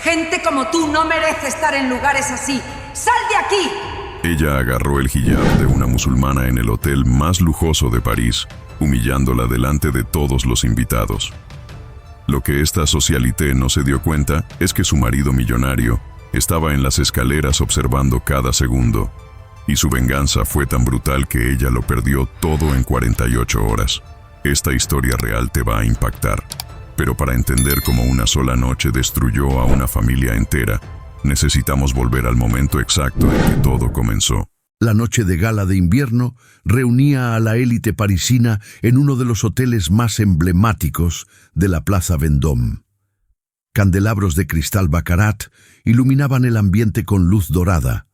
Gente como tú no merece estar en lugares así. ¡Sal de aquí! Ella agarró el hijab de una musulmana en el hotel más lujoso de París, humillándola delante de todos los invitados. Lo que esta socialité no se dio cuenta es que su marido millonario estaba en las escaleras observando cada segundo, y su venganza fue tan brutal que ella lo perdió todo en 48 horas. Esta historia real te va a impactar, pero para entender cómo una sola noche destruyó a una familia entera, necesitamos volver al momento exacto en que todo comenzó. La noche de gala de invierno reunía a la élite parisina en uno de los hoteles más emblemáticos de la Plaza Vendôme. Candelabros de cristal baccarat iluminaban el ambiente con luz dorada.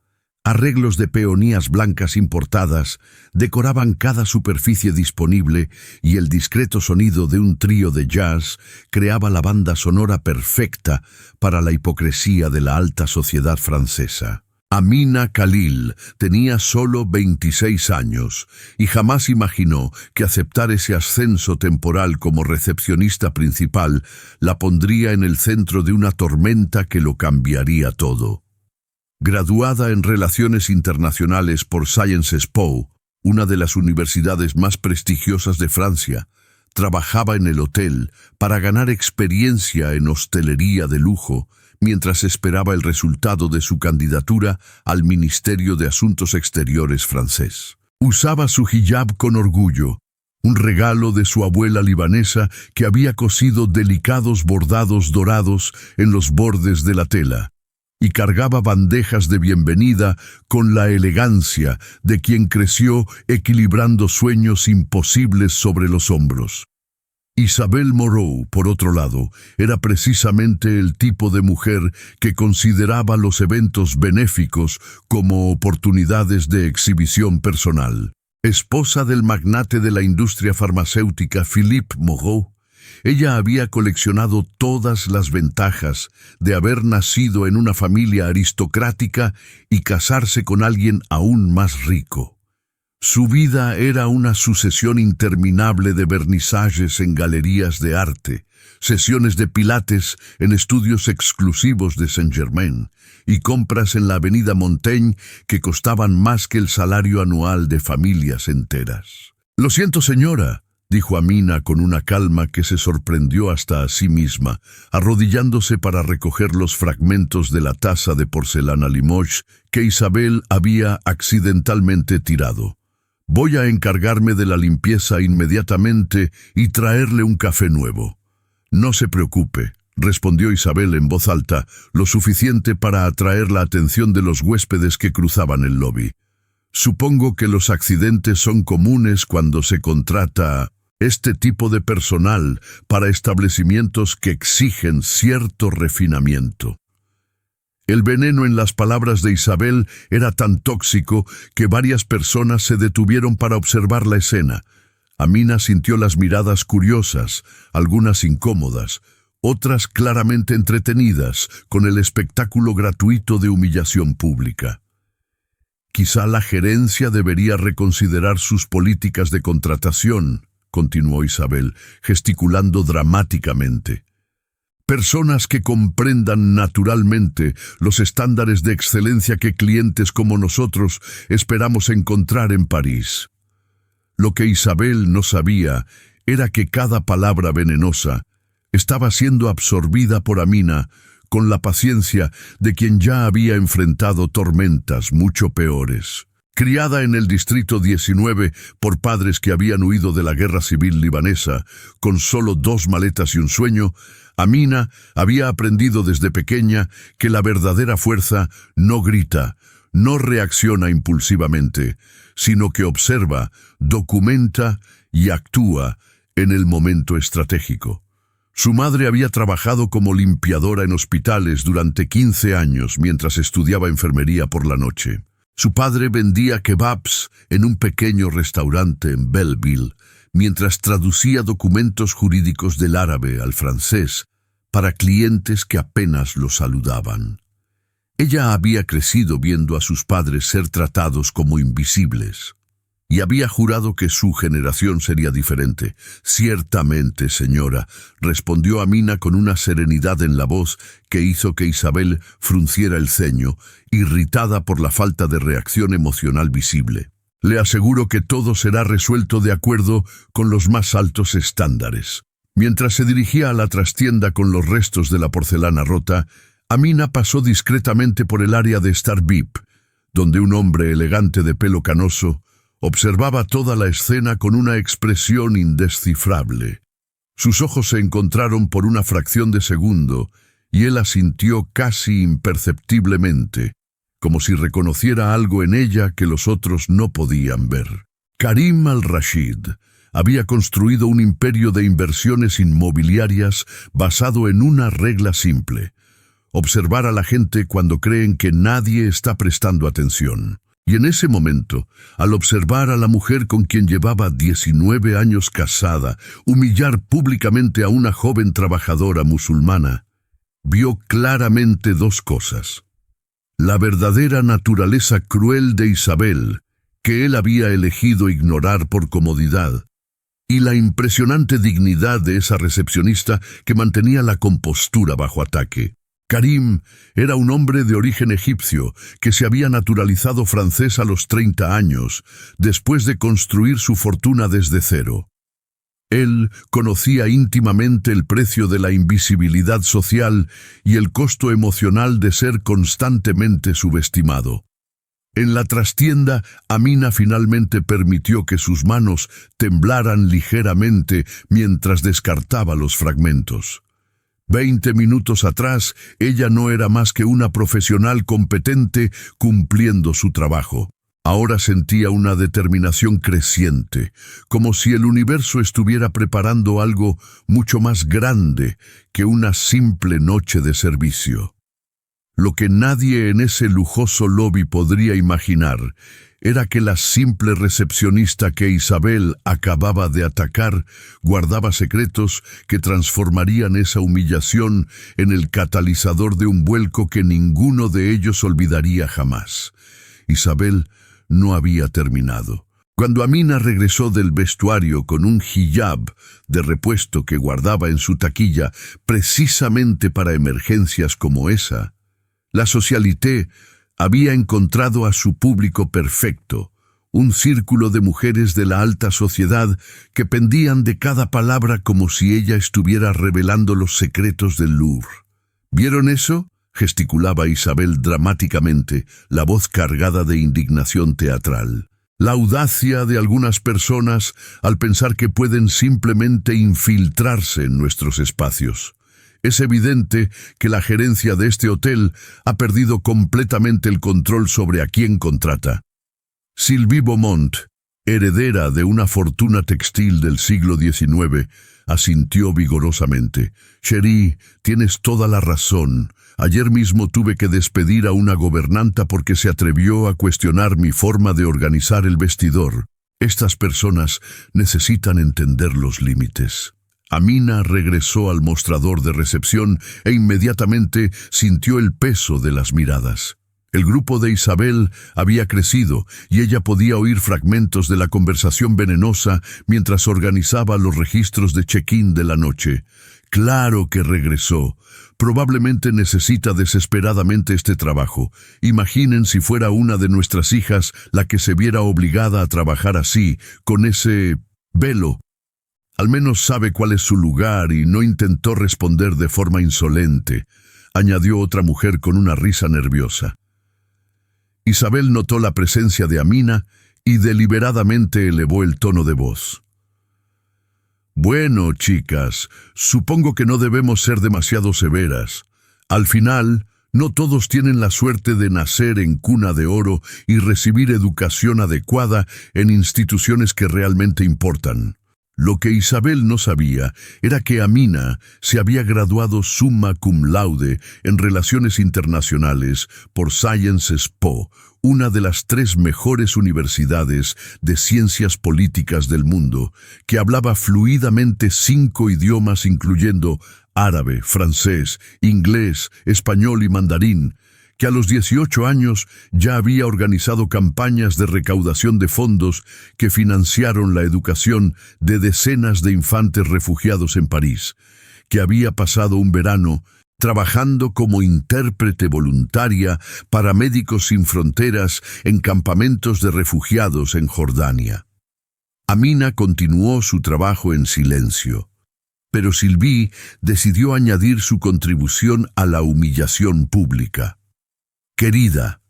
Arreglos de peonías blancas importadas decoraban cada superficie disponible y el discreto sonido de un trío de jazz creaba la banda sonora perfecta para la hipocresía de la alta sociedad francesa. Amina Khalil tenía solo 26 años y jamás imaginó que aceptar ese ascenso temporal como recepcionista principal la pondría en el centro de una tormenta que lo cambiaría todo. Graduada en Relaciones Internacionales por Sciences Po, una de las universidades más prestigiosas de Francia, trabajaba en el hotel para ganar experiencia en hostelería de lujo, mientras esperaba el resultado de su candidatura al Ministerio de Asuntos Exteriores francés. Usaba su hijab con orgullo, un regalo de su abuela libanesa que había cosido delicados bordados dorados en los bordes de la tela, y cargaba bandejas de bienvenida con la elegancia de quien creció equilibrando sueños imposibles sobre los hombros. Isabelle Moreau, por otro lado, era precisamente el tipo de mujer que consideraba los eventos benéficos como oportunidades de exhibición personal. Esposa del magnate de la industria farmacéutica Philippe Moreau, ella había coleccionado todas las ventajas de haber nacido en una familia aristocrática y casarse con alguien aún más rico. Su vida era una sucesión interminable de vernizajes en galerías de arte, sesiones de pilates en estudios exclusivos de Saint-Germain y compras en la avenida Montaigne que costaban más que el salario anual de familias enteras. «Lo siento, señora», dijo Amina con una calma que se sorprendió hasta a sí misma, arrodillándose para recoger los fragmentos de la taza de porcelana Limoges que Isabelle había accidentalmente tirado. «Voy a encargarme de la limpieza inmediatamente y traerle un café nuevo». «No se preocupe», respondió Isabelle en voz alta, lo suficiente para atraer la atención de los huéspedes que cruzaban el lobby. «Supongo que los accidentes son comunes cuando se contrata este tipo de personal para establecimientos que exigen cierto refinamiento». El veneno en las palabras de Isabelle era tan tóxico que varias personas se detuvieron para observar la escena. Amina sintió las miradas curiosas, algunas incómodas, otras claramente entretenidas con el espectáculo gratuito de humillación pública. «Quizá la gerencia debería reconsiderar sus políticas de contratación», continuó Isabelle, gesticulando dramáticamente. «Personas que comprendan naturalmente los estándares de excelencia que clientes como nosotros esperamos encontrar en París». Lo que Isabelle no sabía era que cada palabra venenosa estaba siendo absorbida por Amina con la paciencia de quien ya había enfrentado tormentas mucho peores. Criada en el Distrito 19 por padres que habían huido de la guerra civil libanesa, con solo 2 maletas y un sueño, Amina había aprendido desde pequeña que la verdadera fuerza no grita, no reacciona impulsivamente, sino que observa, documenta y actúa en el momento estratégico. Su madre había trabajado como limpiadora en hospitales durante 15 años mientras estudiaba enfermería por la noche. Su padre vendía kebabs en un pequeño restaurante en Belleville, mientras traducía documentos jurídicos del árabe al francés para clientes que apenas lo saludaban. Ella había crecido viendo a sus padres ser tratados como invisibles. y había jurado que su generación sería diferente. «Ciertamente, señora», respondió Amina con una serenidad en la voz que hizo que Isabel frunciera el ceño, irritada por la falta de reacción emocional visible. «Le aseguro que todo será resuelto de acuerdo con los más altos estándares». Mientras se dirigía a la trastienda con los restos de la porcelana rota, Amina pasó discretamente por el área de estar VIP, donde un hombre elegante de pelo canoso observaba toda la escena con una expresión indescifrable. Sus ojos se encontraron por una fracción de segundo y él asintió casi imperceptiblemente, como si reconociera algo en ella que los otros no podían ver. Karim al-Rashid había construido un imperio de inversiones inmobiliarias basado en una regla simple: observar a la gente cuando creen que nadie está prestando atención. Y en ese momento, al observar a la mujer con quien llevaba 19 años casada humillar públicamente a una joven trabajadora musulmana, vio claramente dos cosas: la verdadera naturaleza cruel de Isabel, que él había elegido ignorar por comodidad, y la impresionante dignidad de esa recepcionista que mantenía la compostura bajo ataque. Karim era un hombre de origen egipcio que se había naturalizado francés a los 30 años, después de construir su fortuna desde cero. Él conocía íntimamente el precio de la invisibilidad social y el costo emocional de ser constantemente subestimado. En la trastienda, Amina finalmente permitió que sus manos temblaran ligeramente mientras descartaba los fragmentos. 20 minutos atrás, ella no era más que una profesional competente cumpliendo su trabajo. Ahora sentía una determinación creciente, como si el universo estuviera preparando algo mucho más grande que una simple noche de servicio. Lo que nadie en ese lujoso lobby podría imaginar era que la simple recepcionista que Isabel acababa de atacar guardaba secretos que transformarían esa humillación en el catalizador de un vuelco que ninguno de ellos olvidaría jamás. Isabel no había terminado. Cuando Amina regresó del vestuario con un hijab de repuesto que guardaba en su taquilla precisamente para emergencias como esa, la socialité había encontrado a su público perfecto, un círculo de mujeres de la alta sociedad que pendían de cada palabra como si ella estuviera revelando los secretos del Louvre. ¿Vieron eso?, gesticulaba Isabel dramáticamente, la voz cargada de indignación teatral. La audacia de algunas personas al pensar que pueden simplemente infiltrarse en nuestros espacios. Es evidente que la gerencia de este hotel ha perdido completamente el control sobre a quién contrata. Sylvie Beaumont, heredera de una fortuna textil del siglo XIX, asintió vigorosamente. «Cherie, tienes toda la razón. Ayer mismo tuve que despedir a una gobernanta porque se atrevió a cuestionar mi forma de organizar el vestidor. Estas personas necesitan entender los límites». Amina regresó al mostrador de recepción e inmediatamente sintió el peso de las miradas. El grupo de Isabel había crecido y ella podía oír fragmentos de la conversación venenosa mientras organizaba los registros de check-in de la noche. Claro que regresó. Probablemente necesita desesperadamente este trabajo. Imaginen si fuera una de nuestras hijas la que se viera obligada a trabajar así, con ese velo. Al menos sabe cuál es su lugar y no intentó responder de forma insolente, añadió otra mujer con una risa nerviosa. Isabel notó la presencia de Amina y deliberadamente elevó el tono de voz. «Bueno, chicas, supongo que no debemos ser demasiado severas. Al final, no todos tienen la suerte de nacer en cuna de oro y recibir educación adecuada en instituciones que realmente importan». Lo que Isabel no sabía era que Amina se había graduado summa cum laude en Relaciones Internacionales por Sciences Po, una de las 3 mejores universidades de ciencias políticas del mundo, que hablaba fluidamente 5 idiomas incluyendo árabe, francés, inglés, español y mandarín, que a los 18 años ya había organizado campañas de recaudación de fondos que financiaron la educación de decenas de infantes refugiados en París, que había pasado un verano trabajando como intérprete voluntaria para Médicos Sin Fronteras en campamentos de refugiados en Jordania. Amina continuó su trabajo en silencio, pero Sylvie decidió añadir su contribución a la humillación pública. «Querida»,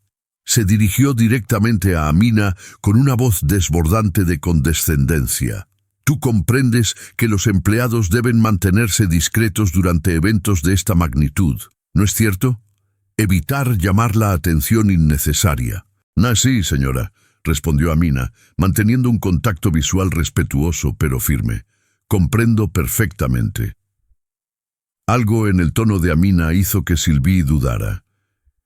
se dirigió directamente a Amina con una voz desbordante de condescendencia. «Tú comprendes que los empleados deben mantenerse discretos durante eventos de esta magnitud, ¿no es cierto? Evitar llamar la atención innecesaria». «Sí, señora», respondió Amina, manteniendo un contacto visual respetuoso pero firme. «Comprendo perfectamente». Algo en el tono de Amina hizo que Sylvie dudara.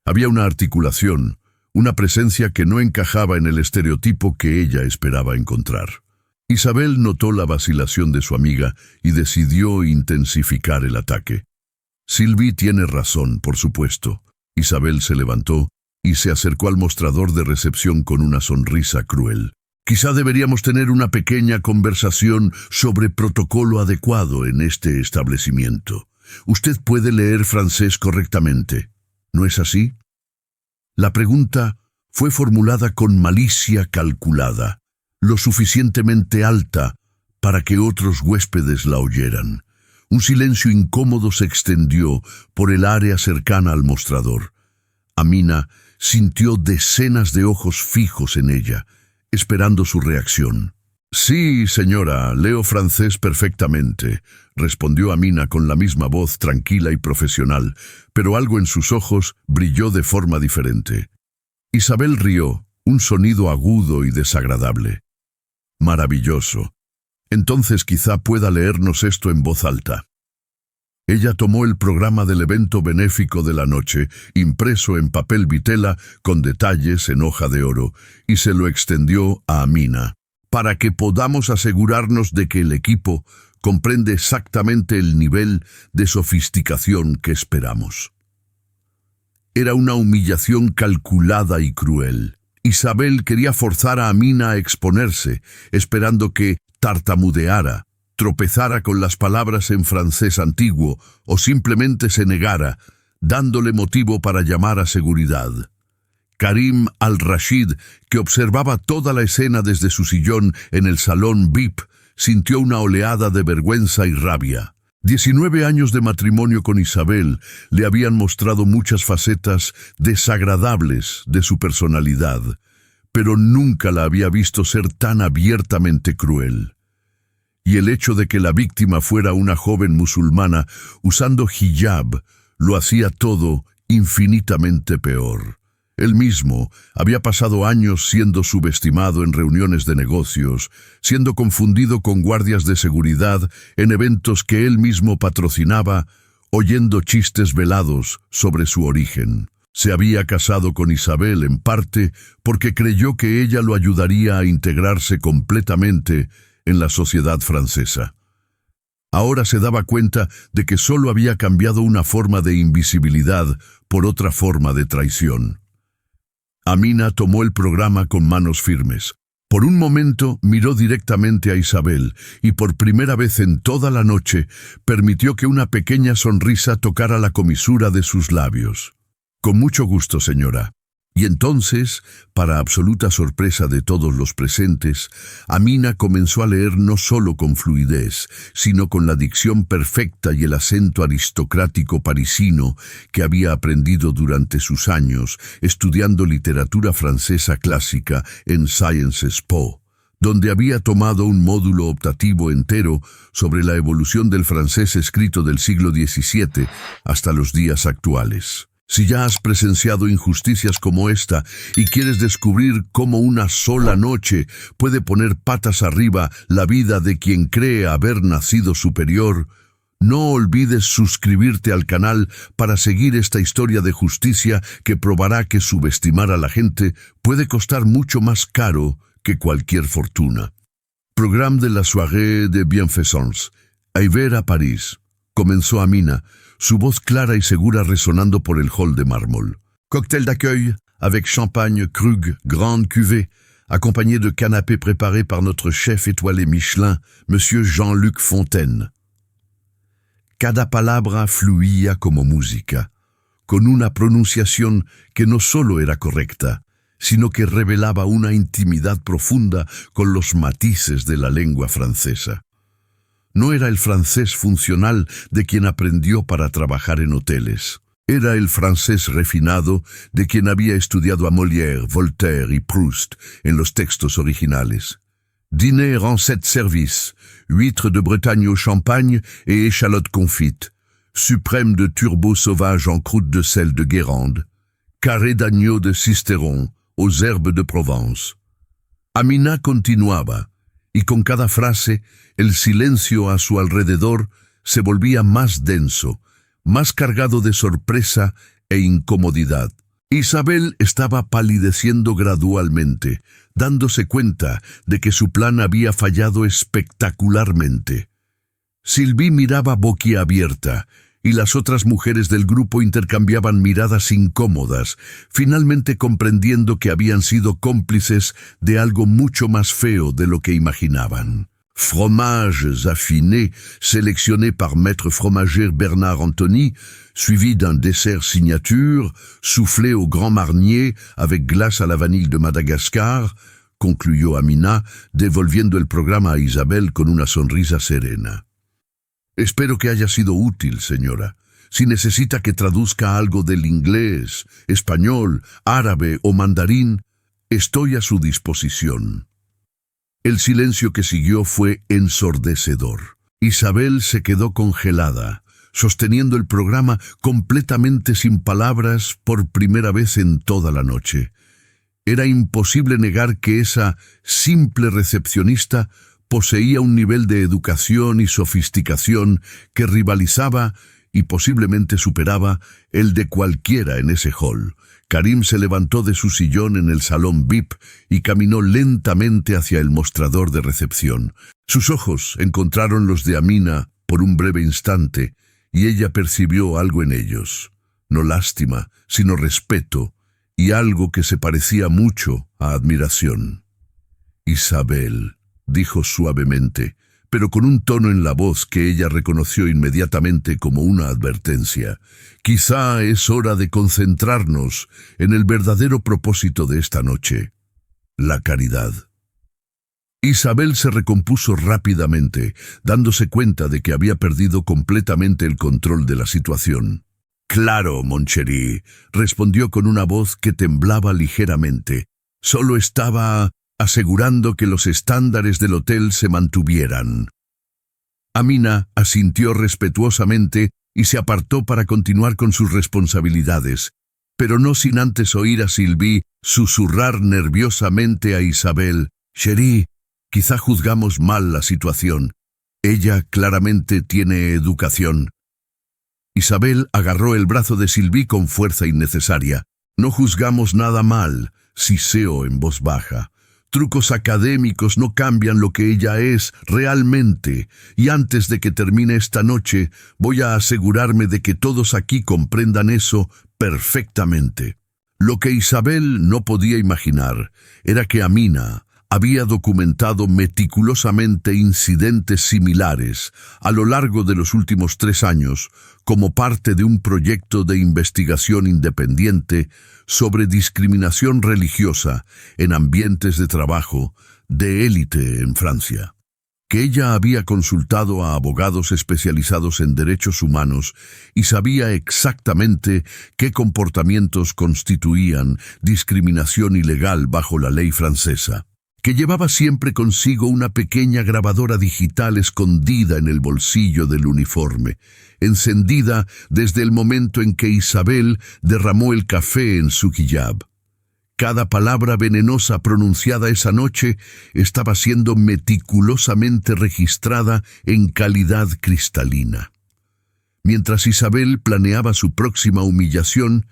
Había una articulación, una presencia que no encajaba en el estereotipo que ella esperaba encontrar. Isabel notó la vacilación de su amiga y decidió intensificar el ataque. «Sylvie tiene razón, por supuesto». Isabel se levantó y se acercó al mostrador de recepción con una sonrisa cruel. «Quizá deberíamos tener una pequeña conversación sobre protocolo adecuado en este establecimiento. Usted puede leer francés correctamente, ¿no es así?». La pregunta fue formulada con malicia calculada, lo suficientemente alta para que otros huéspedes la oyeran. Un silencio incómodo se extendió por el área cercana al mostrador. Amina sintió decenas de ojos fijos en ella, esperando su reacción. «Sí, señora, leo francés perfectamente», respondió Amina con la misma voz tranquila y profesional, pero algo en sus ojos brilló de forma diferente. Isabel rió, un sonido agudo y desagradable. «Maravilloso. Entonces quizá pueda leernos esto en voz alta». Ella tomó el programa del evento benéfico de la noche, impreso en papel vitela con detalles en hoja de oro, y se lo extendió a Amina, para que podamos asegurarnos de que el equipo comprende exactamente el nivel de sofisticación que esperamos. Era una humillación calculada y cruel. Isabel quería forzar a Amina a exponerse, esperando que tartamudeara, tropezara con las palabras en francés antiguo o simplemente se negara, dándole motivo para llamar a seguridad. Karim al-Rashid, que observaba toda la escena desde su sillón en el salón VIP, sintió una oleada de vergüenza y rabia. 19 años de matrimonio con Isabel le habían mostrado muchas facetas desagradables de su personalidad, pero nunca la había visto ser tan abiertamente cruel. Y el hecho de que la víctima fuera una joven musulmana usando hijab lo hacía todo infinitamente peor. Él mismo había pasado años siendo subestimado en reuniones de negocios, siendo confundido con guardias de seguridad en eventos que él mismo patrocinaba, oyendo chistes velados sobre su origen. Se había casado con Isabel en parte porque creyó que ella lo ayudaría a integrarse completamente en la sociedad francesa. Ahora se daba cuenta de que solo había cambiado una forma de invisibilidad por otra forma de traición. Amina tomó el programa con manos firmes. Por un momento miró directamente a Isabel y por primera vez en toda la noche permitió que una pequeña sonrisa tocara la comisura de sus labios. «Con mucho gusto, señora». Y entonces, para absoluta sorpresa de todos los presentes, Amina comenzó a leer no solo con fluidez, sino con la dicción perfecta y el acento aristocrático parisino que había aprendido durante sus años estudiando literatura francesa clásica en Sciences Po, donde había tomado un módulo optativo entero sobre la evolución del francés escrito del siglo XVII hasta los días actuales. Si ya has presenciado injusticias como esta y quieres descubrir cómo una sola noche puede poner patas arriba la vida de quien cree haber nacido superior, no olvides suscribirte al canal para seguir esta historia de justicia que probará que subestimar a la gente puede costar mucho más caro que cualquier fortuna. Programme de la soirée de bienfaisance. Hiver a París. Comenzó Amina, su voz clara y segura resonando por el hall de mármol. Cocktail d'accueil avec champagne Krug, grande cuvée, accompagné de canapés préparés par notre chef étoilé Michelin, Monsieur Jean-Luc Fontaine. Cada palabra fluía como música, con una pronunciación que no solo era correcta, sino que revelaba una intimidad profunda con los matices de la lengua francesa. No era el francés funcional de quien aprendió para trabajar en hoteles. Era el francés refinado de quien había estudiado a Molière, Voltaire y Proust en los textos originales. Dîner en 7 services, huîtres de Bretagne au champagne et échalotes confites, suprême de turbots sauvages en croûte de sel de Guérande, carré d'agneau de Sisteron aux herbes de Provence. Amina continuaba, y con cada frase el silencio a su alrededor se volvía más denso, más cargado de sorpresa e incomodidad. Isabel estaba palideciendo gradualmente, dándose cuenta de que su plan había fallado espectacularmente. Sylvie miraba boquiabierta, y las otras mujeres del grupo intercambiaban miradas incómodas, finalmente comprendiendo que habían sido cómplices de algo mucho más feo de lo que imaginaban. Fromages affinés, sélectionnés par maître fromager Bernard Antony, suivis d'un dessert signature, soufflé au Grand Marnier avec glace à la vanille de Madagascar, concluyó Amina, devolviendo el programa a Isabel con una sonrisa serena. Espero que haya sido útil, señora. Si necesita que traduzca algo del inglés, español, árabe o mandarín, estoy a su disposición. El silencio que siguió fue ensordecedor. Isabel se quedó congelada, sosteniendo el programa completamente sin palabras por primera vez en toda la noche. Era imposible negar que esa simple recepcionista poseía un nivel de educación y sofisticación que rivalizaba y posiblemente superaba el de cualquiera en ese hall. Karim se levantó de su sillón en el salón VIP y caminó lentamente hacia el mostrador de recepción. Sus ojos encontraron los de Amina por un breve instante y ella percibió algo en ellos. No lástima, sino respeto y algo que se parecía mucho a admiración. Isabel, dijo suavemente, pero con un tono en la voz que ella reconoció inmediatamente como una advertencia. Quizá es hora de concentrarnos en el verdadero propósito de esta noche, la caridad. Isabel se recompuso rápidamente, dándose cuenta de que había perdido completamente el control de la situación. «Claro, mon chéri», respondió con una voz que temblaba ligeramente. «Solo estaba asegurando que los estándares del hotel se mantuvieran». Amina asintió respetuosamente y se apartó para continuar con sus responsabilidades, pero no sin antes oír a Sylvie susurrar nerviosamente a Isabel: «Chéri, quizá juzgamos mal la situación. Ella claramente tiene educación». Isabel agarró el brazo de Sylvie con fuerza innecesaria. «No juzgamos nada mal», siseó en voz baja. «Trucos académicos no cambian lo que ella es realmente, y antes de que termine esta noche voy a asegurarme de que todos aquí comprendan eso perfectamente». Lo que Isabel no podía imaginar era que Amina había documentado meticulosamente incidentes similares a lo largo de los últimos 3 años como parte de un proyecto de investigación independiente sobre discriminación religiosa en ambientes de trabajo de élite en Francia. Que ella había consultado a abogados especializados en derechos humanos y sabía exactamente qué comportamientos constituían discriminación ilegal bajo la ley francesa. Que llevaba siempre consigo una pequeña grabadora digital escondida en el bolsillo del uniforme, encendida desde el momento en que Isabel derramó el café en su hijab. Cada palabra venenosa pronunciada esa noche estaba siendo meticulosamente registrada en calidad cristalina. Mientras Isabel planeaba su próxima humillación,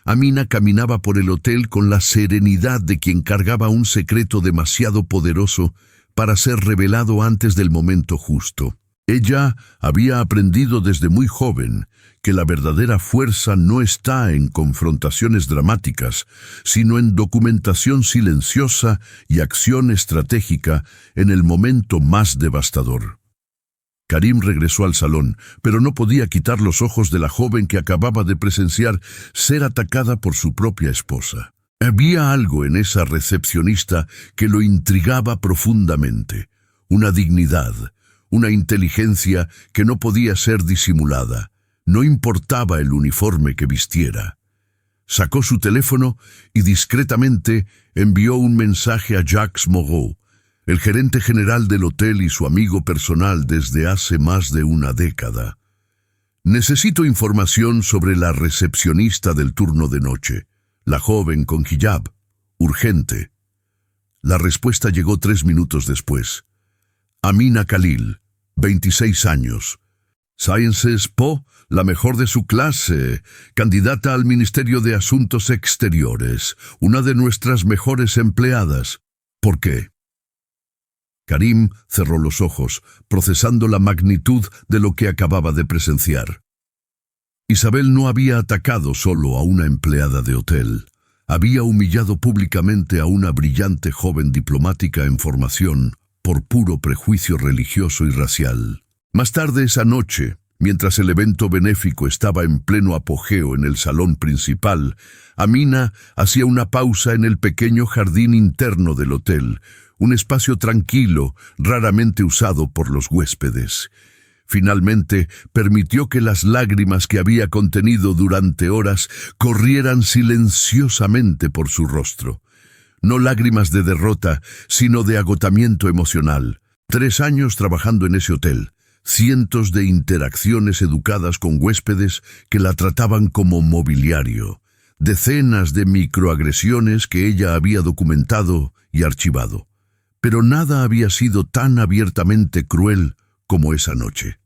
Amina caminaba por el hotel con la serenidad de quien cargaba un secreto demasiado poderoso para ser revelado antes del momento justo. Ella había aprendido desde muy joven que la verdadera fuerza no está en confrontaciones dramáticas, sino en documentación silenciosa y acción estratégica en el momento más devastador. Karim regresó al salón, pero no podía quitar los ojos de la joven que acababa de presenciar ser atacada por su propia esposa. Había algo en esa recepcionista que lo intrigaba profundamente, una dignidad, una inteligencia que no podía ser disimulada. No importaba el uniforme que vistiera. Sacó su teléfono y discretamente envió un mensaje a Jacques Moreau, el gerente general del hotel y su amigo personal desde hace más de una década. Necesito información sobre la recepcionista del turno de noche, la joven con hijab. Urgente. La respuesta llegó 3 minutos después. Amina Khalil, 26 años. Sciences Po, la mejor de su clase, candidata al Ministerio de Asuntos Exteriores, una de nuestras mejores empleadas. ¿Por qué? Karim cerró los ojos, procesando la magnitud de lo que acababa de presenciar. Isabel no había atacado solo a una empleada de hotel. Había humillado públicamente a una brillante joven diplomática en formación por puro prejuicio religioso y racial. Más tarde esa noche, mientras el evento benéfico estaba en pleno apogeo en el salón principal, Amina hacía una pausa en el pequeño jardín interno del hotel, un espacio tranquilo, raramente usado por los huéspedes. Finalmente, permitió que las lágrimas que había contenido durante horas corrieran silenciosamente por su rostro. No lágrimas de derrota, sino de agotamiento emocional. 3 años trabajando en ese hotel. Cientos de interacciones educadas con huéspedes que la trataban como mobiliario. Decenas de microagresiones que ella había documentado y archivado. Pero nada había sido tan abiertamente cruel como esa noche.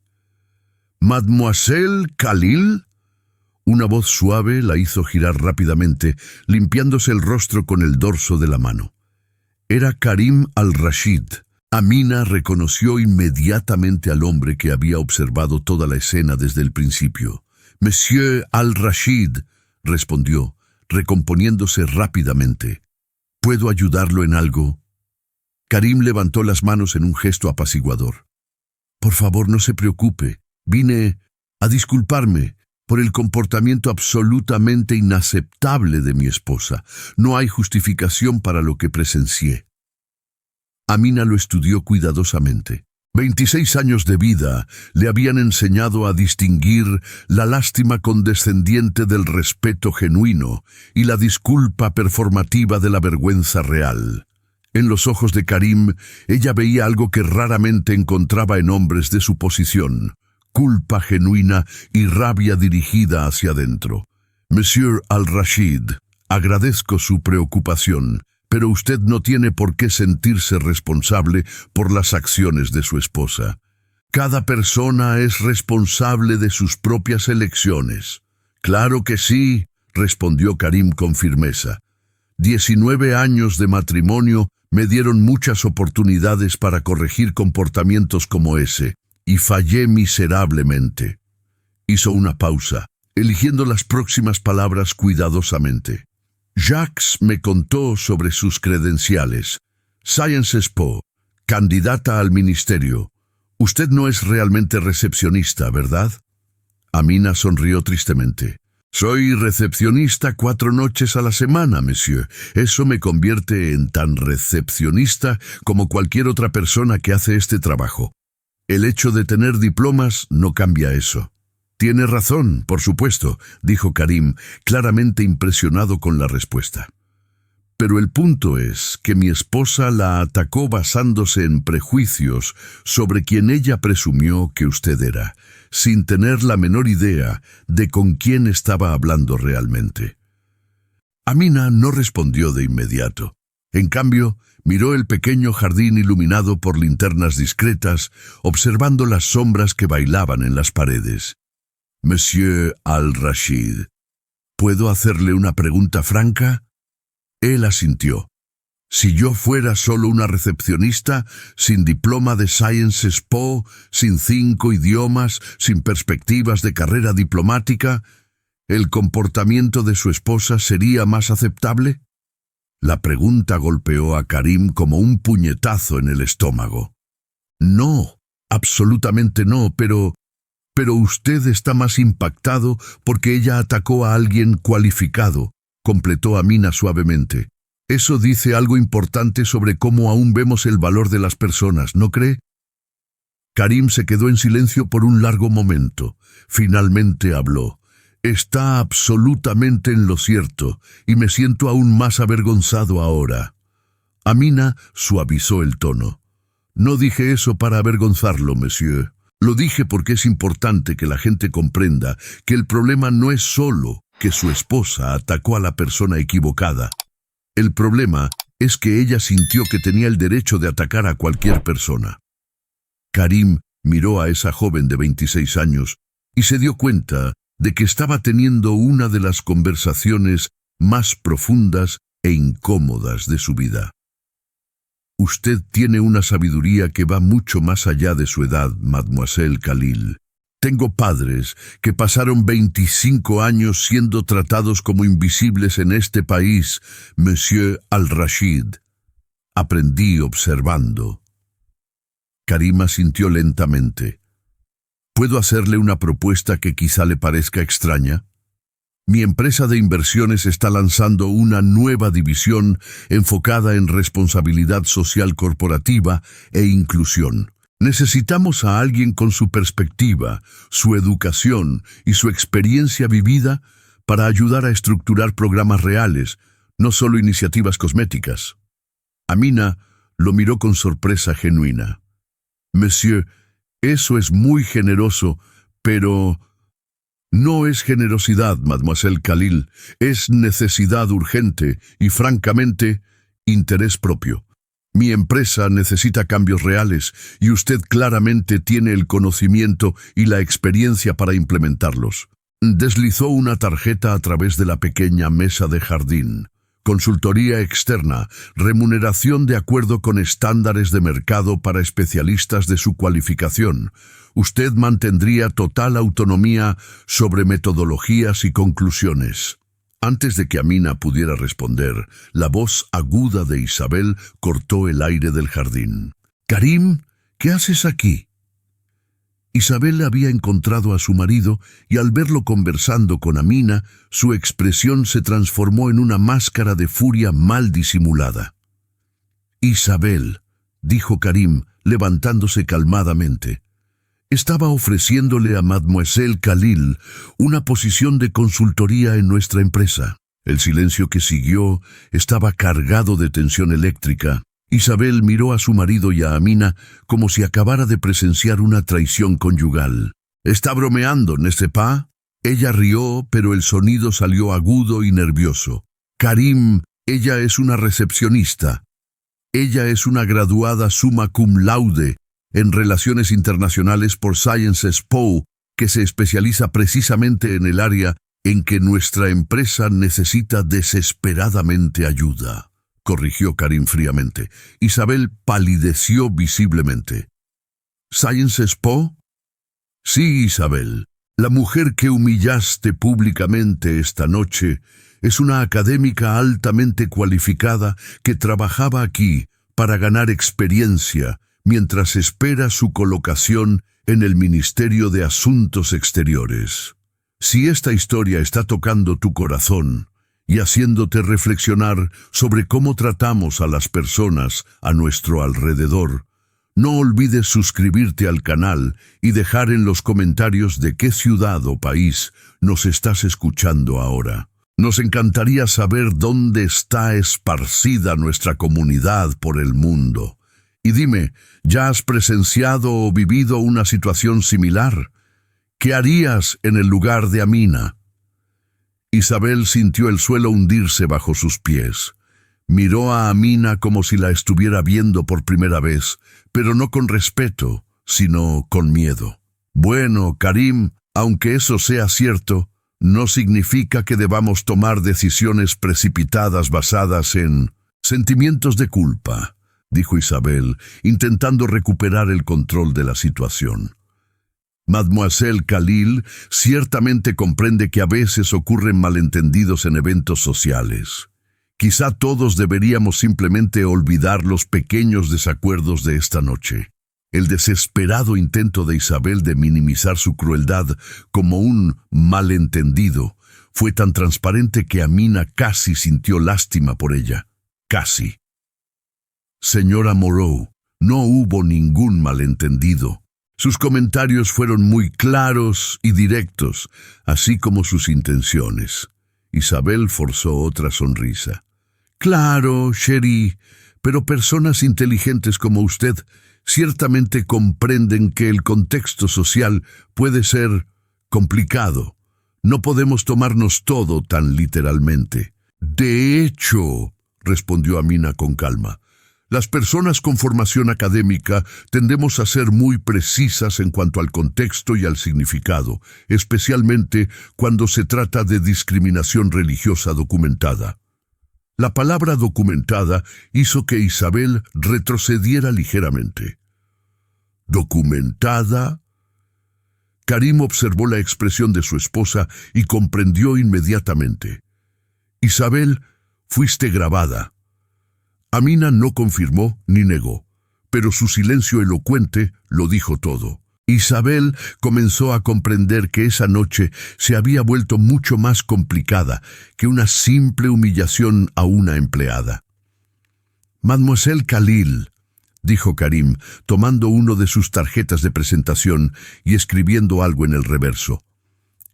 «¿Mademoiselle Khalil?» Una voz suave la hizo girar rápidamente, limpiándose el rostro con el dorso de la mano. Era Karim al-Rashid. Amina reconoció inmediatamente al hombre que había observado toda la escena desde el principio. «Monsieur al-Rashid», respondió, recomponiéndose rápidamente. «¿Puedo ayudarlo en algo?» Karim levantó las manos en un gesto apaciguador. «Por favor, no se preocupe. Vine a disculparme por el comportamiento absolutamente inaceptable de mi esposa. No hay justificación para lo que presencié». Amina lo estudió cuidadosamente. 26 años de vida le habían enseñado a distinguir la lástima condescendiente del respeto genuino y la disculpa performativa de la vergüenza real. En los ojos de Karim, ella veía algo que raramente encontraba en hombres de su posición: culpa genuina y rabia dirigida hacia adentro. «Monsieur al-Rashid, agradezco su preocupación, pero usted no tiene por qué sentirse responsable por las acciones de su esposa. Cada persona es responsable de sus propias elecciones». «Claro que sí», respondió Karim con firmeza. 19 años de matrimonio me dieron muchas oportunidades para corregir comportamientos como ese, y fallé miserablemente. Hizo una pausa, eligiendo las próximas palabras cuidadosamente. «Jacques me contó sobre sus credenciales. Sciences Po, candidata al ministerio. Usted no es realmente recepcionista, ¿verdad?» Amina sonrió tristemente. «Soy recepcionista 4 noches a la semana, monsieur. Eso me convierte en tan recepcionista como cualquier otra persona que hace este trabajo. El hecho de tener diplomas no cambia eso». «Tiene razón, por supuesto», dijo Karim, claramente impresionado con la respuesta. «Pero el punto es que mi esposa la atacó basándose en prejuicios sobre quien ella presumió que usted era, sin tener la menor idea de con quién estaba hablando realmente». Amina no respondió de inmediato. En cambio, miró el pequeño jardín iluminado por linternas discretas, observando las sombras que bailaban en las paredes. «Monsieur al-Rashid, ¿puedo hacerle una pregunta franca?» Él asintió. Si yo fuera solo una recepcionista, sin diploma de Sciences Po, sin 5 idiomas, sin perspectivas de carrera diplomática, ¿el comportamiento de su esposa sería más aceptable? La pregunta golpeó a Karim como un puñetazo en el estómago. No, absolutamente no, pero usted está más impactado porque ella atacó a alguien cualificado, completó Amina suavemente. Eso dice algo importante sobre cómo aún vemos el valor de las personas, ¿no cree? Karim se quedó en silencio por un largo momento. Finalmente habló. Está absolutamente en lo cierto, y me siento aún más avergonzado ahora. Amina suavizó el tono. No dije eso para avergonzarlo, monsieur. Lo dije porque es importante que la gente comprenda que el problema no es solo que su esposa atacó a la persona equivocada. El problema es que ella sintió que tenía el derecho de atacar a cualquier persona. Karim miró a esa joven de 26 años y se dio cuenta de que estaba teniendo una de las conversaciones más profundas e incómodas de su vida. Usted tiene una sabiduría que va mucho más allá de su edad, Mademoiselle Khalil. Tengo padres que pasaron 25 años siendo tratados como invisibles en este país, Monsieur Al-Rashid. Aprendí observando. Karim asintió lentamente. ¿Puedo hacerle una propuesta que quizá le parezca extraña? Mi empresa de inversiones está lanzando una nueva división enfocada en responsabilidad social corporativa e inclusión. Necesitamos a alguien con su perspectiva, su educación y su experiencia vivida para ayudar a estructurar programas reales, no solo iniciativas cosméticas. Amina lo miró con sorpresa genuina. Monsieur, eso es muy generoso, pero no es generosidad, Mademoiselle Khalil, es necesidad urgente y, francamente, interés propio. Mi empresa necesita cambios reales y usted claramente tiene el conocimiento y la experiencia para implementarlos. Deslizó una tarjeta a través de la pequeña mesa de jardín. Consultoría externa, remuneración de acuerdo con estándares de mercado para especialistas de su cualificación. Usted mantendría total autonomía sobre metodologías y conclusiones. Antes de que Amina pudiera responder, la voz aguda de Isabel cortó el aire del jardín. «Karim, ¿qué haces aquí?» Isabel había encontrado a su marido y al verlo conversando con Amina, su expresión se transformó en una máscara de furia mal disimulada. «Isabel», dijo Karim, levantándose calmadamente. Estaba ofreciéndole a Mademoiselle Khalil una posición de consultoría en nuestra empresa. El silencio que siguió estaba cargado de tensión eléctrica. Isabel miró a su marido y a Amina como si acabara de presenciar una traición conyugal. «¿Está bromeando, n'est-ce pas?» Ella rió, pero el sonido salió agudo y nervioso. «Karim, ella es una recepcionista. Ella es una graduada summa cum laude en Relaciones Internacionales por Sciences Po, que se especializa precisamente en el área en que nuestra empresa necesita desesperadamente ayuda», corrigió Karim fríamente. Isabel palideció visiblemente. «¿Sciences Po?» «Sí, Isabel. La mujer que humillaste públicamente esta noche es una académica altamente cualificada que trabajaba aquí para ganar experiencia mientras espera su colocación en el Ministerio de Asuntos Exteriores. Si esta historia está tocando tu corazón y haciéndote reflexionar sobre cómo tratamos a las personas a nuestro alrededor, no olvides suscribirte al canal y dejar en los comentarios de qué ciudad o país nos estás escuchando ahora. Nos encantaría saber dónde está esparcida nuestra comunidad por el mundo. Y dime, ¿ya has presenciado o vivido una situación similar? ¿Qué harías en el lugar de Amina? Isabel sintió el suelo hundirse bajo sus pies. Miró a Amina como si la estuviera viendo por primera vez, pero no con respeto, sino con miedo. Bueno, Karim, aunque eso sea cierto, no significa que debamos tomar decisiones precipitadas basadas en Sentimientos de culpa, dijo Isabel, intentando recuperar el control de la situación. Mademoiselle Khalil ciertamente comprende que a veces ocurren malentendidos en eventos sociales. Quizá todos deberíamos simplemente olvidar los pequeños desacuerdos de esta noche. El desesperado intento de Isabel de minimizar su crueldad como un malentendido fue tan transparente que Amina casi sintió lástima por ella. Casi. Señora Moreau, no hubo ningún malentendido. Sus comentarios fueron muy claros y directos, así como sus intenciones. Isabel forzó otra sonrisa. Claro, chérie, pero personas inteligentes como usted ciertamente comprenden que el contexto social puede ser complicado. No podemos tomarnos todo tan literalmente. De hecho, respondió Amina con calma, las personas con formación académica tendemos a ser muy precisas en cuanto al contexto y al significado, especialmente cuando se trata de discriminación religiosa documentada. La palabra documentada hizo que Isabel retrocediera ligeramente. ¿Documentada? Karim observó la expresión de su esposa y comprendió inmediatamente. Isabel, fuiste grabada. Amina no confirmó ni negó, pero su silencio elocuente lo dijo todo. Isabel comenzó a comprender que esa noche se había vuelto mucho más complicada que una simple humillación a una empleada. Mademoiselle Khalil, dijo Karim, tomando uno de sus tarjetas de presentación y escribiendo algo en el reverso.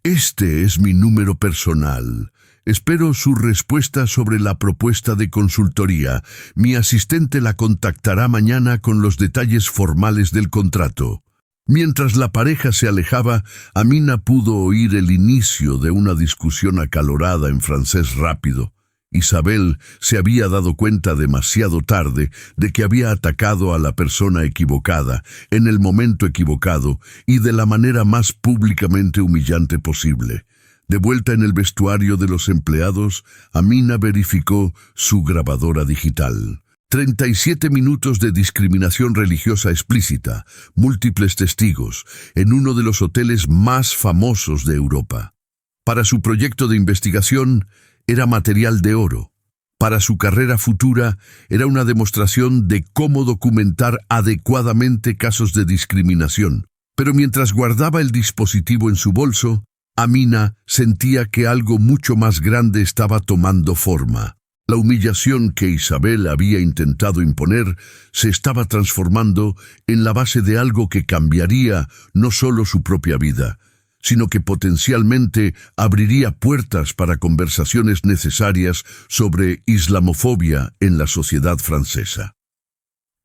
Este es mi número personal. Espero su respuesta sobre la propuesta de consultoría. Mi asistente la contactará mañana con los detalles formales del contrato. Mientras la pareja se alejaba, Amina pudo oír el inicio de una discusión acalorada en francés rápido. Isabel se había dado cuenta demasiado tarde de que había atacado a la persona equivocada, en el momento equivocado y de la manera más públicamente humillante posible. De vuelta en el vestuario de los empleados, Amina verificó su grabadora digital. 37 minutos de discriminación religiosa explícita, múltiples testigos, en uno de los hoteles más famosos de Europa. Para su proyecto de investigación, era material de oro. Para su carrera futura, era una demostración de cómo documentar adecuadamente casos de discriminación. Pero mientras guardaba el dispositivo en su bolso, Amina sentía que algo mucho más grande estaba tomando forma. La humillación que Isabel había intentado imponer se estaba transformando en la base de algo que cambiaría no solo su propia vida, sino que potencialmente abriría puertas para conversaciones necesarias sobre islamofobia en la sociedad francesa.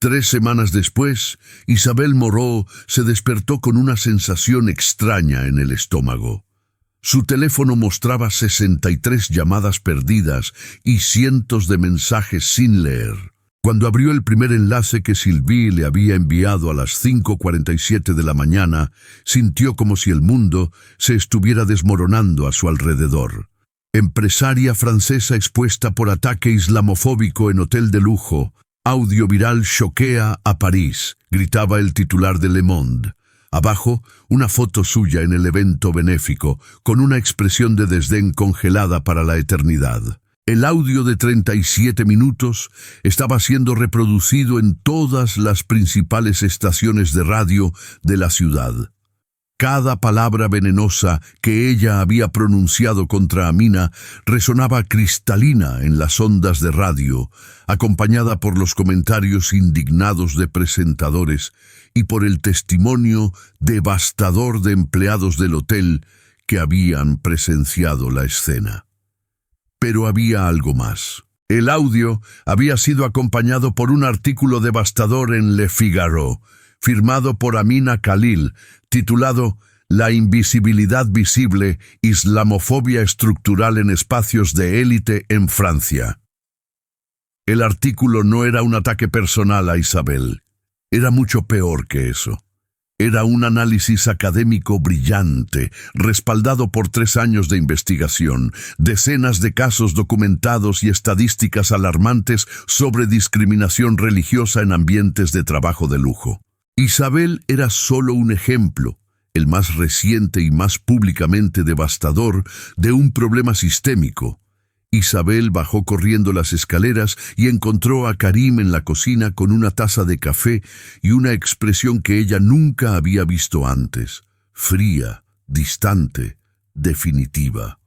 3 semanas después, Isabel Moreau se despertó con una sensación extraña en el estómago. Su teléfono mostraba 63 llamadas perdidas y cientos de mensajes sin leer. Cuando abrió el primer enlace que Sylvie le había enviado a las 5:47 de la mañana, sintió como si el mundo se estuviera desmoronando a su alrededor. Empresaria francesa expuesta por ataque islamofóbico en hotel de lujo. Audio viral choquea a París, gritaba el titular de Le Monde. Abajo, una foto suya en el evento benéfico, con una expresión de desdén congelada para la eternidad. El audio de 37 minutos estaba siendo reproducido en todas las principales estaciones de radio de la ciudad. Cada palabra venenosa que ella había pronunciado contra Amina resonaba cristalina en las ondas de radio, acompañada por los comentarios indignados de presentadores y por el testimonio devastador de empleados del hotel que habían presenciado la escena. Pero había algo más. El audio había sido acompañado por un artículo devastador en Le Figaro, firmado por Amina Khalil, titulado «La invisibilidad visible, islamofobia estructural en espacios de élite en Francia». El artículo no era un ataque personal a Isabel. Era mucho peor que eso. Era un análisis académico brillante, respaldado por 3 años de investigación, decenas de casos documentados y estadísticas alarmantes sobre discriminación religiosa en ambientes de trabajo de lujo. Isabel era solo un ejemplo, el más reciente y más públicamente devastador, de un problema sistémico. Isabel bajó corriendo las escaleras y encontró a Karim en la cocina con una taza de café y una expresión que ella nunca había visto antes, fría, distante, definitiva.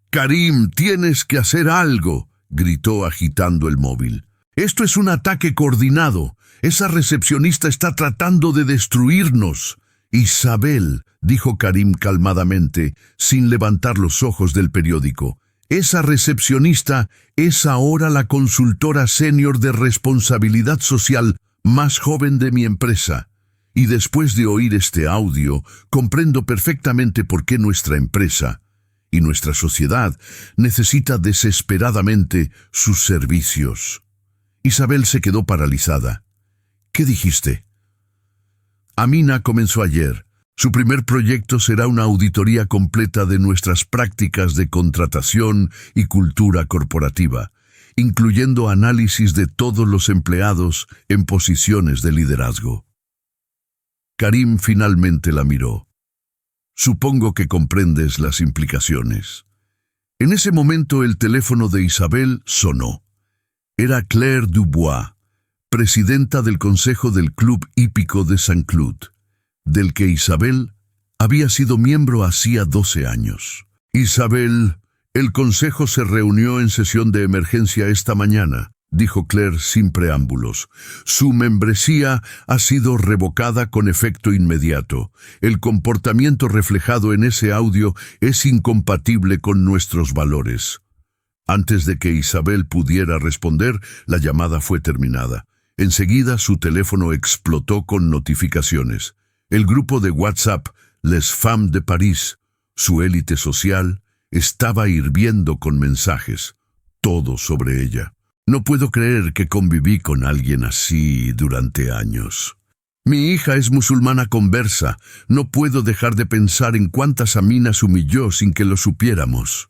«Karim, tienes que hacer algo», gritó agitando el móvil. «Esto es un ataque coordinado. Esa recepcionista está tratando de destruirnos». «Isabel», dijo Karim calmadamente, sin levantar los ojos del periódico, «esa recepcionista es ahora la consultora senior de responsabilidad social más joven de mi empresa. Y después de oír este audio, comprendo perfectamente por qué nuestra empresa y nuestra sociedad necesita desesperadamente sus servicios». Isabel se quedó paralizada. «¿Qué dijiste?» «Amina comenzó ayer. Su primer proyecto será una auditoría completa de nuestras prácticas de contratación y cultura corporativa, incluyendo análisis de todos los empleados en posiciones de liderazgo». Karim finalmente la miró. «Supongo que comprendes las implicaciones». En ese momento el teléfono de Isabel sonó. Era Claire Dubois, presidenta del Consejo del Club Hípico de Saint-Cloud, del que Isabel había sido miembro hacía 12 años. «Isabel, el Consejo se reunió en sesión de emergencia esta mañana», dijo Claire sin preámbulos. «Su membresía ha sido revocada con efecto inmediato. El comportamiento reflejado en ese audio es incompatible con nuestros valores». Antes de que Isabel pudiera responder, la llamada fue terminada. Enseguida su teléfono explotó con notificaciones. El grupo de WhatsApp Les Femmes de París, su élite social, estaba hirviendo con mensajes, todo sobre ella. «No puedo creer que conviví con alguien así durante años. Mi hija es musulmana conversa. No puedo dejar de pensar en cuántas aminas humilló sin que lo supiéramos».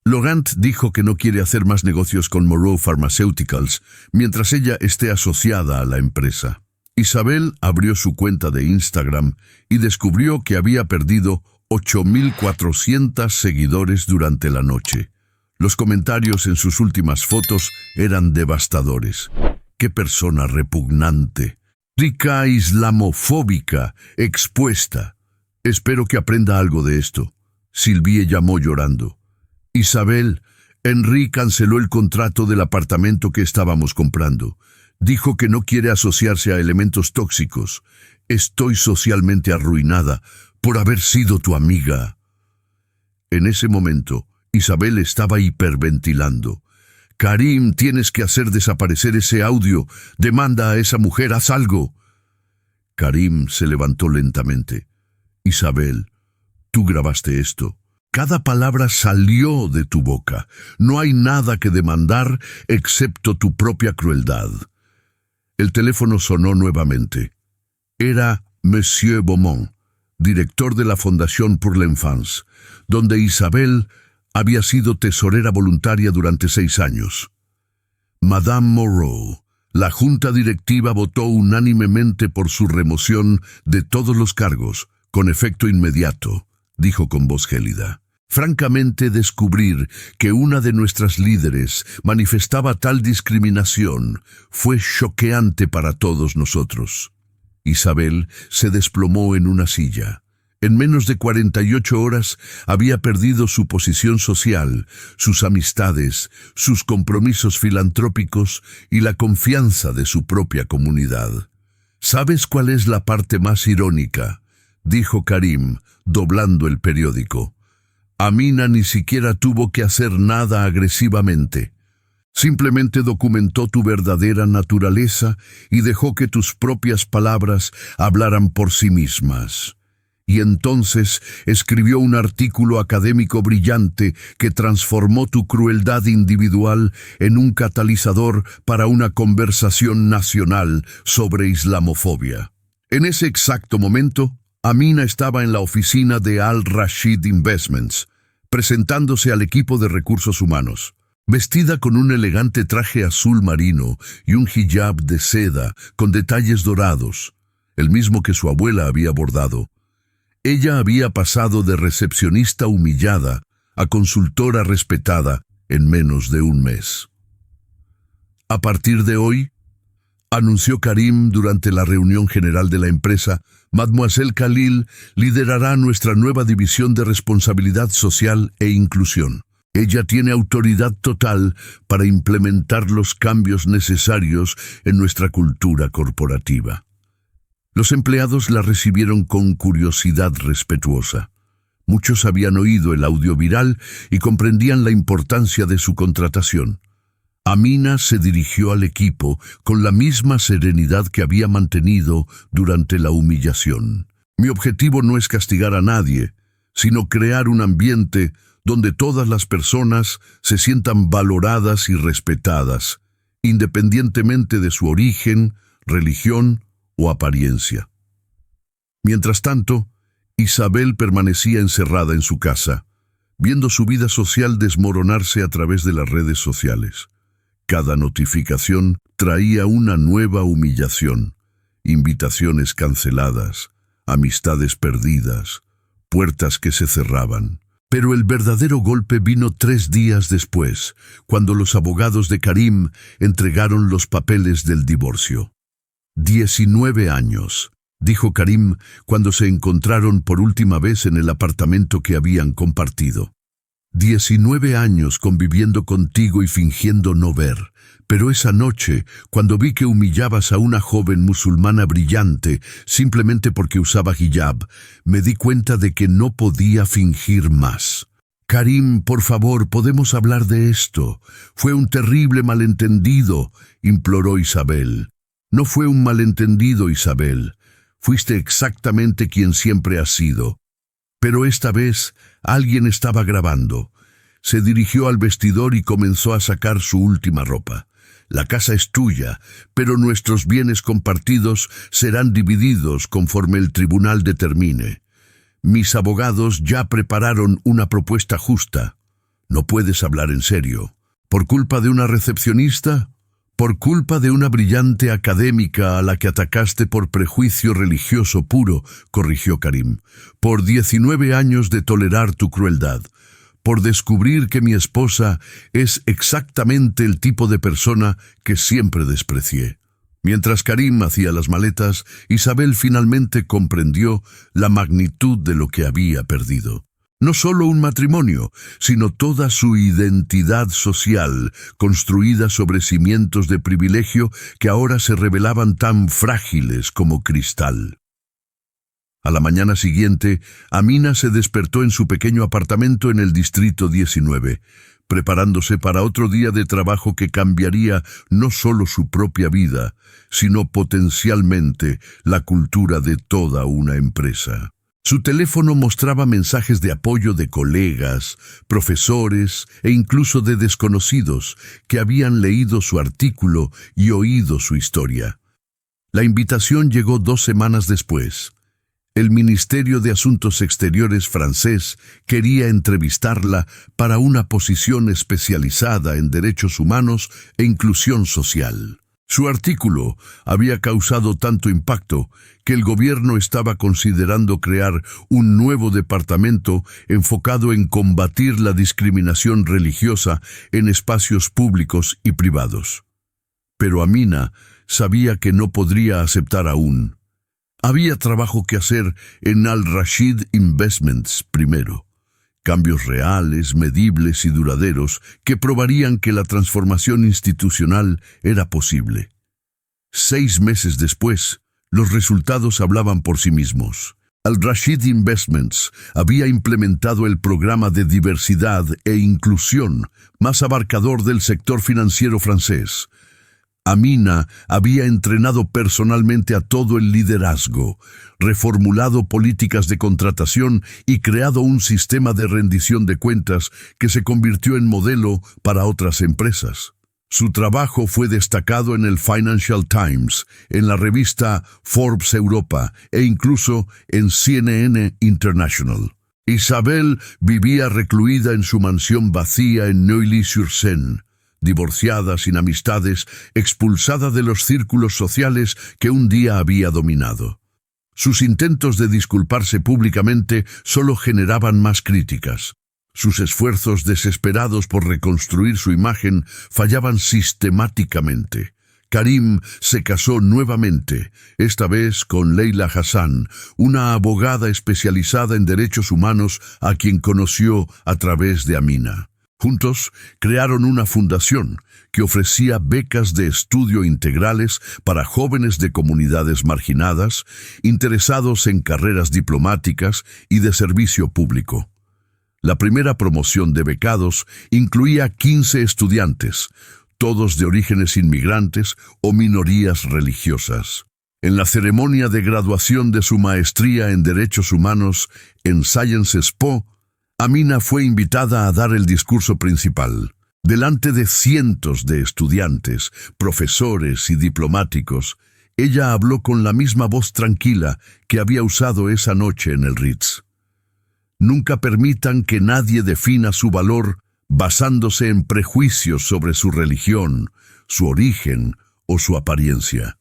Laurent dijo que no quiere hacer más negocios con Moreau Pharmaceuticals mientras ella esté asociada a la empresa. Isabel abrió su cuenta de Instagram y descubrió que había perdido 8.400 seguidores durante la noche. Los comentarios en sus últimas fotos eran devastadores. «Qué persona repugnante, rica islamofóbica, expuesta. Espero que aprenda algo de esto». Sylvie llamó llorando. «Isabel, Henry canceló el contrato del apartamento que estábamos comprando. Dijo que no quiere asociarse a elementos tóxicos. Estoy socialmente arruinada por haber sido tu amiga». En ese momento, Isabel estaba hiperventilando. «Karim, tienes que hacer desaparecer ese audio. Demanda a esa mujer, haz algo». Karim se levantó lentamente. «Isabel, tú grabaste esto. Cada palabra salió de tu boca. No hay nada que demandar excepto tu propia crueldad». El teléfono sonó nuevamente. Era Monsieur Beaumont, director de la Fondation pour l'Enfance, donde Isabel había sido tesorera voluntaria durante 6 años. «Madame Moreau, la junta directiva votó unánimemente por su remoción de todos los cargos, con efecto inmediato», dijo con voz gélida. Francamente, descubrir que una de nuestras líderes manifestaba tal discriminación fue choqueante para todos nosotros. Isabel se desplomó en una silla. En menos de 48 horas había perdido su posición social, sus amistades, sus compromisos filantrópicos y la confianza de su propia comunidad. «¿Sabes cuál es la parte más irónica?», dijo Karim, doblando el periódico. «Amina ni siquiera tuvo que hacer nada agresivamente. Simplemente documentó tu verdadera naturaleza y dejó que tus propias palabras hablaran por sí mismas. Y entonces escribió un artículo académico brillante que transformó tu crueldad individual en un catalizador para una conversación nacional sobre islamofobia. En ese exacto momento, Amina estaba en la oficina de Al Rashid Investments, presentándose al equipo de recursos humanos. Vestida con un elegante traje azul marino y un hijab de seda con detalles dorados, el mismo que su abuela había bordado, ella había pasado de recepcionista humillada a consultora respetada en menos de un mes. A partir de hoy, anunció Karim durante la reunión general de la empresa, Mademoiselle Khalil liderará nuestra nueva división de responsabilidad social e inclusión. Ella tiene autoridad total para implementar los cambios necesarios en nuestra cultura corporativa. Los empleados la recibieron con curiosidad respetuosa. Muchos habían oído el audio viral y comprendían la importancia de su contratación. Amina se dirigió al equipo con la misma serenidad que había mantenido durante la humillación. Mi objetivo no es castigar a nadie, sino crear un ambiente donde todas las personas se sientan valoradas y respetadas, independientemente de su origen, religión o apariencia. Mientras tanto, Isabel permanecía encerrada en su casa, viendo su vida social desmoronarse a través de las redes sociales. Cada notificación traía una nueva humillación, invitaciones canceladas, amistades perdidas, puertas que se cerraban. Pero el verdadero golpe vino 3 días después, cuando los abogados de Karim entregaron los papeles del divorcio. 19 años, dijo Karim cuando se encontraron por última vez en el apartamento que habían compartido. 19 años conviviendo contigo y fingiendo no ver, pero esa noche, cuando vi que humillabas a una joven musulmana brillante simplemente porque usaba hijab, me di cuenta de que no podía fingir más. Karim, por favor, podemos hablar de esto. Fue un terrible malentendido, imploró Isabel. No fue un malentendido, Isabel. Fuiste exactamente quien siempre has sido. Pero esta vez alguien estaba grabando. Se dirigió al vestidor y comenzó a sacar su última ropa. La casa es tuya, pero nuestros bienes compartidos serán divididos conforme el tribunal determine. Mis abogados ya prepararon una propuesta justa. No puedes hablar en serio. ¿Por culpa de una recepcionista? Por culpa de una brillante académica a la que atacaste por prejuicio religioso puro, corrigió Karim. Por 19 años de tolerar tu crueldad. Por descubrir que mi esposa es exactamente el tipo de persona que siempre desprecié. Mientras Karim hacía las maletas, Isabel finalmente comprendió la magnitud de lo que había perdido. No solo un matrimonio, sino toda su identidad social, construida sobre cimientos de privilegio que ahora se revelaban tan frágiles como cristal. A la mañana siguiente, Amina se despertó en su pequeño apartamento en el Distrito 19, preparándose para otro día de trabajo que cambiaría no solo su propia vida, sino potencialmente la cultura de toda una empresa. Su teléfono mostraba mensajes de apoyo de colegas, profesores e incluso de desconocidos que habían leído su artículo y oído su historia. La invitación llegó 2 semanas después. El Ministerio de Asuntos Exteriores francés quería entrevistarla para una posición especializada en derechos humanos e inclusión social. Su artículo había causado tanto impacto que el gobierno estaba considerando crear un nuevo departamento enfocado en combatir la discriminación religiosa en espacios públicos y privados. Pero Amina sabía que no podría aceptar aún. Había trabajo que hacer en Al Rashid Investments primero. Cambios reales, medibles y duraderos que probarían que la transformación institucional era posible. 6 meses después, los resultados hablaban por sí mismos. Al Rashid Investments había implementado el programa de diversidad e inclusión más abarcador del sector financiero francés. Amina había entrenado personalmente a todo el liderazgo, reformulado políticas de contratación y creado un sistema de rendición de cuentas que se convirtió en modelo para otras empresas. Su trabajo fue destacado en el Financial Times, en la revista Forbes Europa e incluso en CNN International. Isabel vivía recluida en su mansión vacía en Neuilly-sur-Seine, divorciada, sin amistades, expulsada de los círculos sociales que un día había dominado. Sus intentos de disculparse públicamente solo generaban más críticas. Sus esfuerzos desesperados por reconstruir su imagen fallaban sistemáticamente. Karim se casó nuevamente, esta vez con Leila Hassan, una abogada especializada en derechos humanos a quien conoció a través de Amina. Juntos crearon una fundación que ofrecía becas de estudio integrales para jóvenes de comunidades marginadas, interesados en carreras diplomáticas y de servicio público. La primera promoción de becados incluía 15 estudiantes, todos de orígenes inmigrantes o minorías religiosas. En la ceremonia de graduación de su maestría en Derechos Humanos en Sciences Po, Amina fue invitada a dar el discurso principal. Delante de cientos de estudiantes, profesores y diplomáticos, ella habló con la misma voz tranquila que había usado esa noche en el Ritz. Nunca permitan que nadie defina su valor basándose en prejuicios sobre su religión, su origen o su apariencia.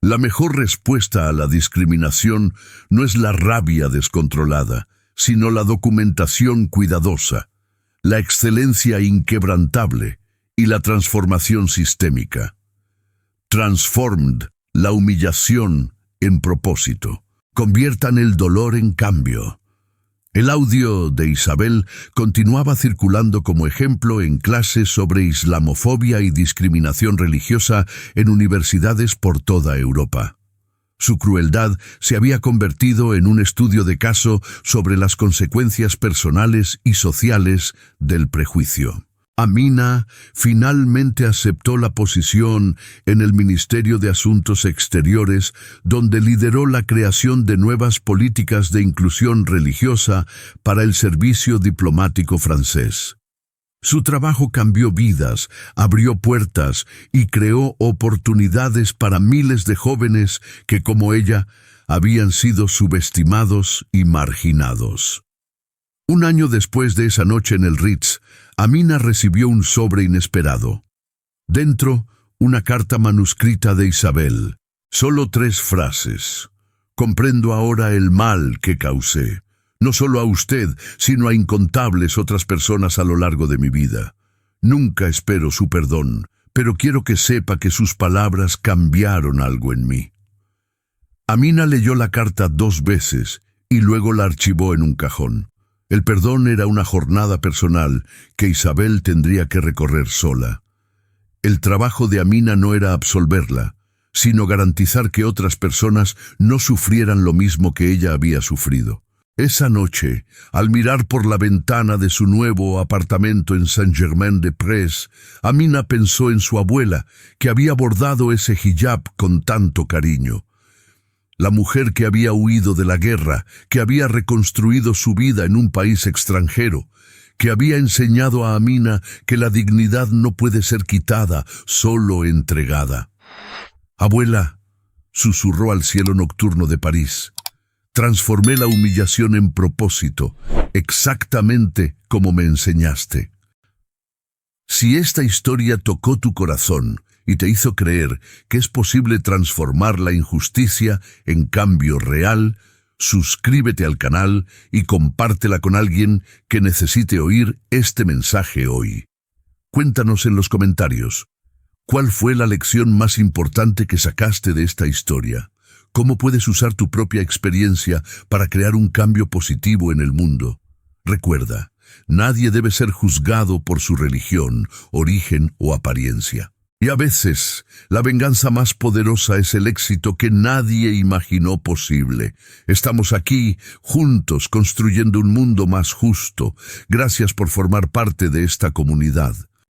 La mejor respuesta a la discriminación no es la rabia descontrolada, sino la documentación cuidadosa, la excelencia inquebrantable y la transformación sistémica. Transformed la humillación en propósito. Conviertan el dolor en cambio. El audio de Isabel continuaba circulando como ejemplo en clases sobre islamofobia y discriminación religiosa en universidades por toda Europa. Su crueldad se había convertido en un estudio de caso sobre las consecuencias personales y sociales del prejuicio. Amina finalmente aceptó la posición en el Ministerio de Asuntos Exteriores, donde lideró la creación de nuevas políticas de inclusión religiosa para el servicio diplomático francés. Su trabajo cambió vidas, abrió puertas y creó oportunidades para miles de jóvenes que, como ella, habían sido subestimados y marginados. Un año después de esa noche en el Ritz, Amina recibió un sobre inesperado. Dentro, una carta manuscrita de Isabel. Solo 3 frases. Comprendo ahora el mal que causé. No solo a usted, sino a incontables otras personas a lo largo de mi vida. Nunca espero su perdón, pero quiero que sepa que sus palabras cambiaron algo en mí. Amina leyó la carta 2 veces y luego la archivó en un cajón. El perdón era una jornada personal que Isabel tendría que recorrer sola. El trabajo de Amina no era absolverla, sino garantizar que otras personas no sufrieran lo mismo que ella había sufrido. Esa noche, al mirar por la ventana de su nuevo apartamento en Saint-Germain-des-Prés, Amina pensó en su abuela, que había bordado ese hijab con tanto cariño. La mujer que había huido de la guerra, que había reconstruido su vida en un país extranjero, que había enseñado a Amina que la dignidad no puede ser quitada, solo entregada. «Abuela», susurró al cielo nocturno de París, «transformé la humillación en propósito, exactamente como me enseñaste». Si esta historia tocó tu corazón y te hizo creer que es posible transformar la injusticia en cambio real, suscríbete al canal y compártela con alguien que necesite oír este mensaje hoy. Cuéntanos en los comentarios, ¿cuál fue la lección más importante que sacaste de esta historia? ¿Cómo puedes usar tu propia experiencia para crear un cambio positivo en el mundo? Recuerda, nadie debe ser juzgado por su religión, origen o apariencia. Y a veces, la venganza más poderosa es el éxito que nadie imaginó posible. Estamos aquí, juntos, construyendo un mundo más justo. Gracias por formar parte de esta comunidad.